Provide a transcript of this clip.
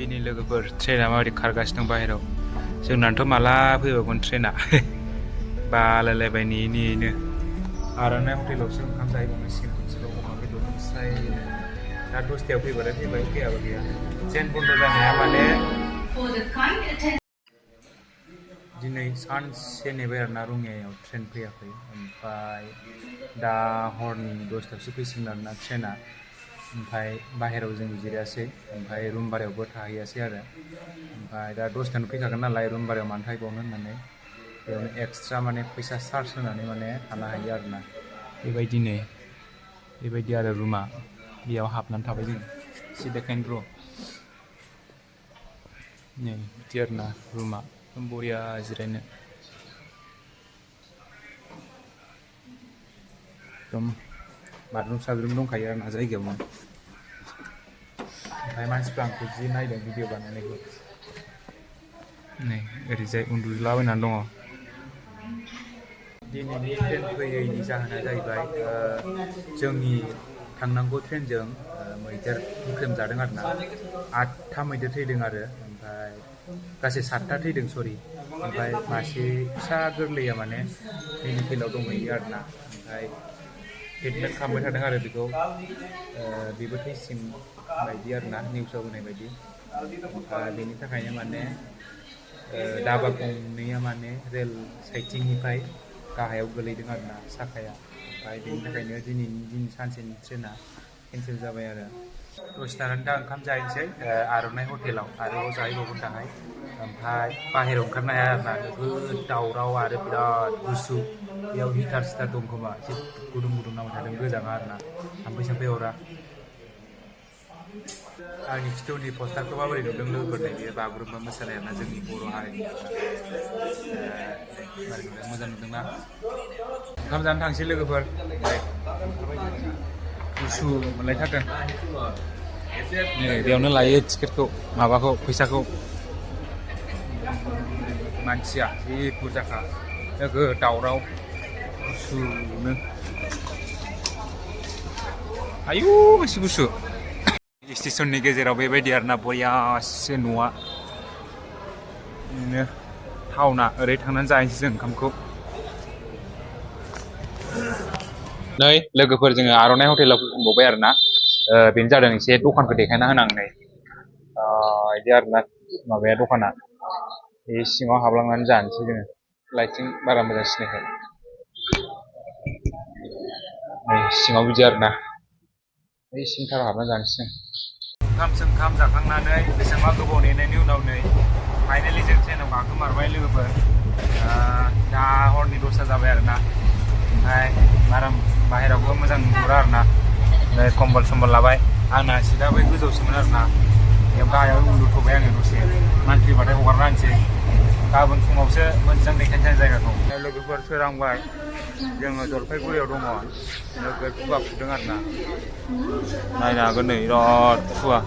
ini लोगोफोर ट्रेना माबायदि खारगासिनो दं बाहेराव जोंनानोथ' माला फैबावगोन ट्रेना बालायलायबाय नेयैनो आर'नाइ हटेलावसो ओंखाम जाहैबावनांसिगोन खनसेबाव अमा बेदर ओमफ्राय दा 10टायाव फैबाथाय फैबाय फैयाबा गैया ट्रेन बन्द जानाया माने दिनै सानसे नेबाय आरोना रङियायाव ट्रेन फैयाखै ओमफ्राय दा हरनि 10टायावसो फैसिगोन आरोना ट्रेना ओमफ्राय बाहेराव जों जिरायासै ओमफ्राय रुम भारायावबो थाहैयासै आरो ओमफ्राय दा 10टायावनो फैखागोन नालाय रुम भारायाव मानो थाहैबावनो होननानै बेयावनो एक्सट्रा माने फैसा चार्ज होनानै माने थानो हायो आरोना बेबायदि आरो रुमा बेयाव हाबनानै थाबाय जों एसे देखायनो र' नै बिदि आरोना रुमा बरिया जिरायनो एकदम बाथरुम साथरुम दंखायो आरोना जायगायावनो ओमफ्राय मानसिफ्रा आंखौ जि नायदों भिडिअ बानायनायखौ नै ओरैजाय उन्दुलाबायनानै दङ दिनैनि ट्रेन फैयैनि जाहोना जाहैबाय जोंनि थांनांगौ ट्रेनजों मैदेर हुख्रेमजादों आरोना 8था मैदेर थैदों आरो ओमफ्राय गासै 7था थैदों सरि ओमफ्राय मासे फिसा गोरलैया माने मेडिकेलाव दंहैयो आरोना ओमफ्राय ट्रिटमेन्ट खालामबाय थादों आरो बेखौ बेबो थैसिम बायदि आरोना निउसाव होनाय बायदि ओमफ्राय बेनि थाखायनो माने दाबा गंनैया माने रेल साइथिंनिफ्राय गाहायाव गोलैदों आरोना साखाया ओमफ्राय बेनि थाखायनो दिनैनि सानसेनि ट्रेना केन्सेल जाबाय आरो दसे थानानै दा ओंखाम जाहैनोसै आर'नाइ हटेलाव आरोबाव जाहैबावगोन दाहाय ओमफ्राय बाहेरायाव ओंखारनो हाया आरोना नोगोद दावराव आरो बिराद गुसु बेयाव हिटार सिटार दं खोमा एसे गुदुं नांबाय थादों गोजाङा आरोना थाम्फै अरा आंनि खिथौनि पस्टारखौ माबोरै नुदों लोगोफोर नैबे बागुरुम्बा मोसानाय आरोना जोंनि बर' हारिनि मोजां नुदोंना ओंखाम जानो थांसै लोगोफोर गुसु मोनलायथारदों नै बेयावनो लायो टिकेटखौ माबाखौ फैसाखौ मानसिया जि बुरजाखा नोगोद दावराव गुसुनो आयु बेसे गुसु स्टेशननि गेजेराव बेबायदि आरोना बरियासे न'आ बिदिनो टाउना ओरै थांनानै जाहैनोसै जों ओंखामखौ नै लोगोफोर जोङो आर'नाइ हटेलाव फैफिनबावबाय आरोना बेनो जादों एसे दखानखौ देखायना होनांनाय बिदि आरोना माबाया दखाना बे सिङाव हाबलांनानै जानोसै जोङो लाइटिं बारा मोजां सिनायाखै नै सिङाव बिदि आरोना बै सिंथाराव हाबनानै जानोसै ओंखाम जाखांनानै बेसेबांबा गोबाव नेनायनि उनाव नै फाइनालि जों ट्रेनाव गाखोमारबाय लोगोफोर दा हरनि 10ता जाबाय आरोना ओमफ्राय आराम बाहेरावबो मोजां नुहुरा आरोना नै कम्बल सम्बल लाबाय आंना सिदा बै गोजौसोमोन आरोना बेयाव गाहायाव उन्दुथ'बाय आङो दसे मानसि फैबाथाय हगारना होनोसै गाबोन फुङावसो मोजां देखायनोसै जायगाखौ लोगोफोर सोरांबाय जोङो जलफाइगुरियाव दङ नोगोद खुवा खुदों आरोना नायनो हागोन नै बिराद खुवा